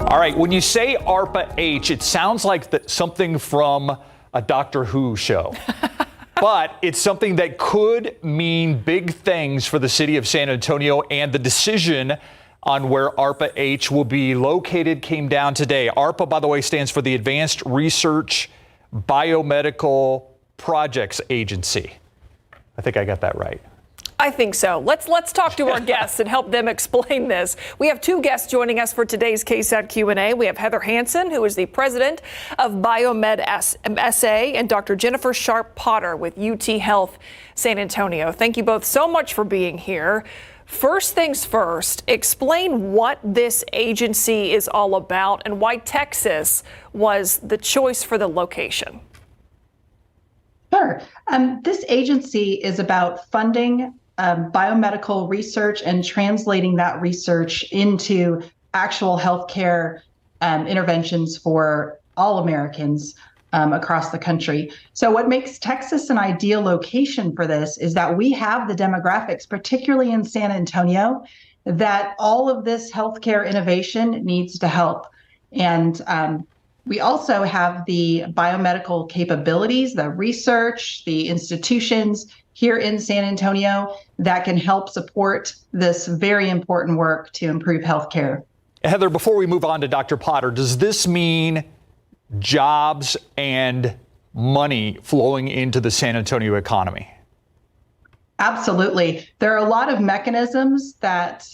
All right, when you say ARPA-H, it sounds like something from a Doctor Who show. But it's something that could mean big things for the city of San Antonio, and the decision on where ARPA-H will be located came down today. ARPA, by the way, stands for the Advanced Research Biomedical Projects Agency. I think I got that right. I think so. Let's talk to our guests and help them explain this. We have two guests joining us for today's KSAT Q&A. We have Heather Hanson, who is the president of BioMed SA, and Dr. Jennifer Sharpe Potter with UT Health San Antonio. Thank you both so much for being here. First things first, explain what this agency is all about and why Texas was the choice for the location. Sure. This agency is about funding biomedical research and translating that research into actual healthcare interventions for all Americans across the country. So what makes Texas an ideal location for this is that we have the demographics, particularly in San Antonio, that all of this healthcare innovation needs to help. And we also have the biomedical capabilities, the research, the institutions here in San Antonio that can help support this very important work to improve healthcare. Heather, before we move on to Dr. Potter, does this mean jobs and money flowing into the San Antonio economy? Absolutely. There are a lot of mechanisms that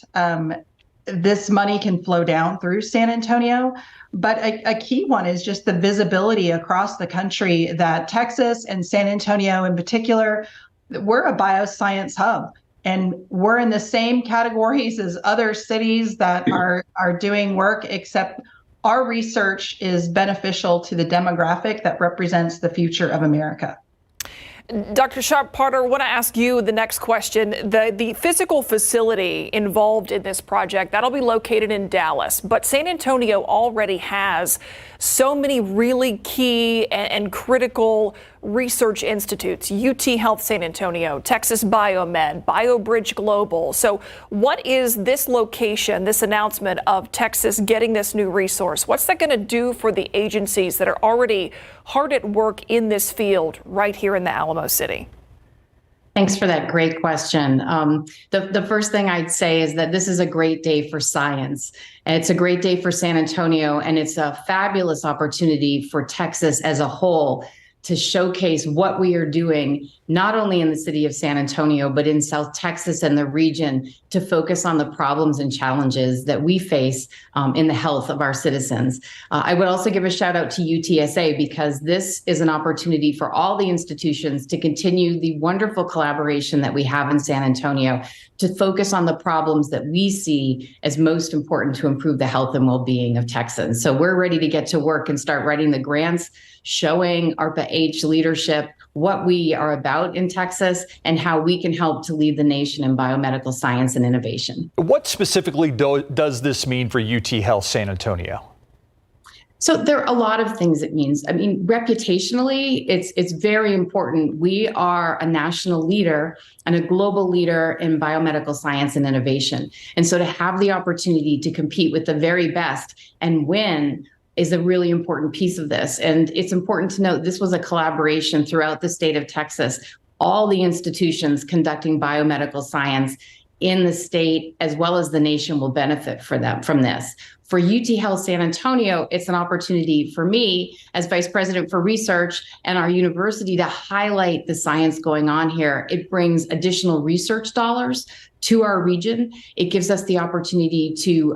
this money can flow down through San Antonio. But a key one is just the visibility across the country that Texas and San Antonio in particular, we're a bioscience hub, and we're in the same categories as other cities that are doing work, except our research is beneficial to the demographic that represents the future of America. Dr. Sharpe Potter, I want to ask you the next question. The physical facility involved in this project, that'll be located in Dallas, but San Antonio already has so many really key and critical research institutes, UT Health San Antonio, Texas BioMed, BioBridge Global. So what is this location, this announcement of Texas getting this new resource? What's that going to do for the agencies that are already hard at work in this field right here in the Alamo City? Thanks for that great question. The first thing I'd say is that this is a great day for science. And it's a great day for San Antonio, and it's a fabulous opportunity for Texas as a whole to showcase what we are doing, not only in the city of San Antonio, but in South Texas and the region, to focus on the problems and challenges that we face in the health of our citizens. I would also give a shout out to UTSA, because this is an opportunity for all the institutions to continue the wonderful collaboration that we have in San Antonio to focus on the problems that we see as most important to improve the health and well-being of Texans. So we're ready to get to work and start writing the grants, showing ARPA-H leadership what we are about in Texas and how we can help to lead the nation in biomedical science and innovation. What specifically does this mean for UT Health San Antonio? So there are a lot of things it means. I mean, reputationally, it's very important. We are a national leader and a global leader in biomedical science and innovation. And so to have the opportunity to compete with the very best and win is a really important piece of this. And it's important to note this was a collaboration throughout the state of Texas. All the institutions conducting biomedical science in the state as well as the nation will benefit from this. For UT Health San Antonio, it's an opportunity for me as Vice President for Research and our university to highlight the science going on here. It brings additional research dollars to our region. It gives us the opportunity to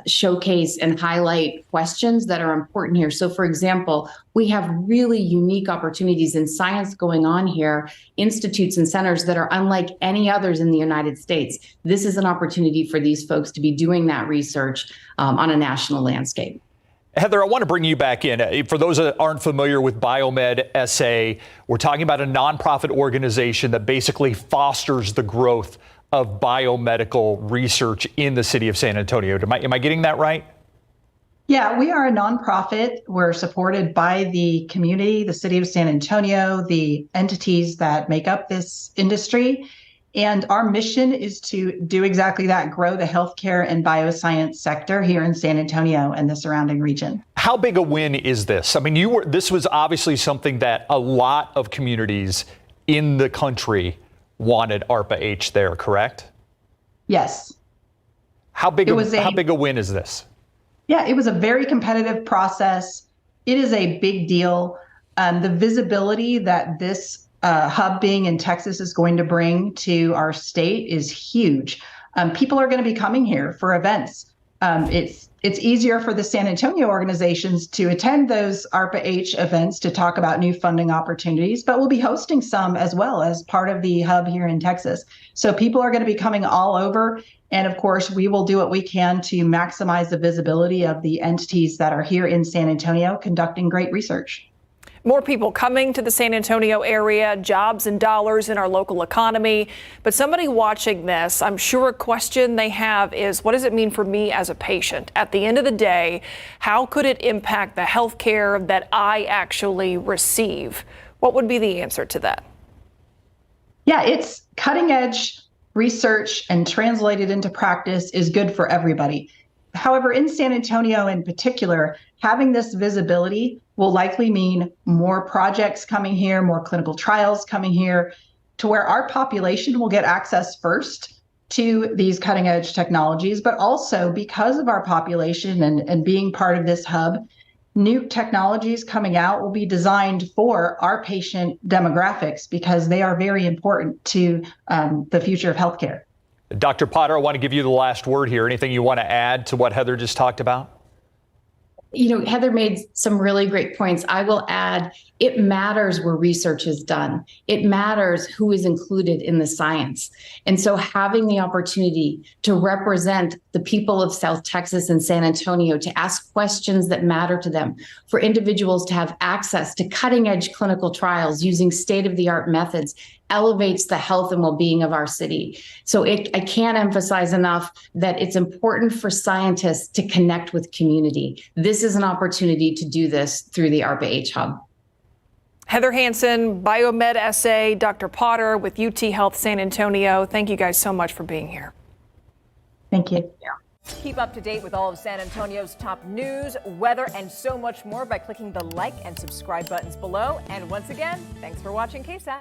showcase and highlight questions that are important here. So for example, we have really unique opportunities in science going on here, institutes and centers that are unlike any others in the United States. This is an opportunity for these folks to be doing that research on a national landscape. Heather, I want to bring you back in. For those that aren't familiar with BioMed SA, we're talking about a nonprofit organization that basically fosters the growth of biomedical research in the city of San Antonio. Am I getting that right? Yeah, we are a nonprofit. We're supported by the community, the city of San Antonio, the entities that make up this industry. And our mission is to do exactly that, grow the healthcare and bioscience sector here in San Antonio and the surrounding region. How big a win is this? I mean, this was obviously something that a lot of communities in the country wanted ARPA-H there, correct? Yes. How big a win is this? Yeah, it was a very competitive process. It is a big deal. The visibility that this hub being in Texas is going to bring to our state is huge. People are going to be coming here for events. It's easier for the San Antonio organizations to attend those ARPA-H events to talk about new funding opportunities, but we'll be hosting some as well as part of the hub here in Texas. So people are going to be coming all over. And of course, we will do what we can to maximize the visibility of the entities that are here in San Antonio conducting great research. More people coming to the San Antonio area, jobs and dollars in our local economy. But somebody watching this, I'm sure a question they have is, what does it mean for me as a patient? At the end of the day, how could it impact the health care that I actually receive? What would be the answer to that? Yeah, it's cutting edge research and translated into practice is good for everybody. However, in San Antonio in particular, having this visibility will likely mean more projects coming here, more clinical trials coming here, to where our population will get access first to these cutting edge technologies, but also because of our population and being part of this hub, new technologies coming out will be designed for our patient demographics because they are very important to the future of healthcare. Dr. Potter, I want to give you the last word here. Anything you want to add to what Heather just talked about? Heather made some really great points. I will add, it matters where research is done. It matters who is included in the science. And so having the opportunity to represent the people of South Texas and San Antonio, to ask questions that matter to them, for individuals to have access to cutting edge clinical trials using state-of-the-art methods, elevates the health and well-being of our city. So I can't emphasize enough that it's important for scientists to connect with community. This is an opportunity to do this through the ARPA-H Hub. Heather Hanson, BioMed SA, Dr. Potter with UT Health San Antonio. Thank you guys so much for being here. Thank you. Keep up to date with all of San Antonio's top news, weather, and so much more by clicking the like and subscribe buttons below. And once again, thanks for watching KSAT.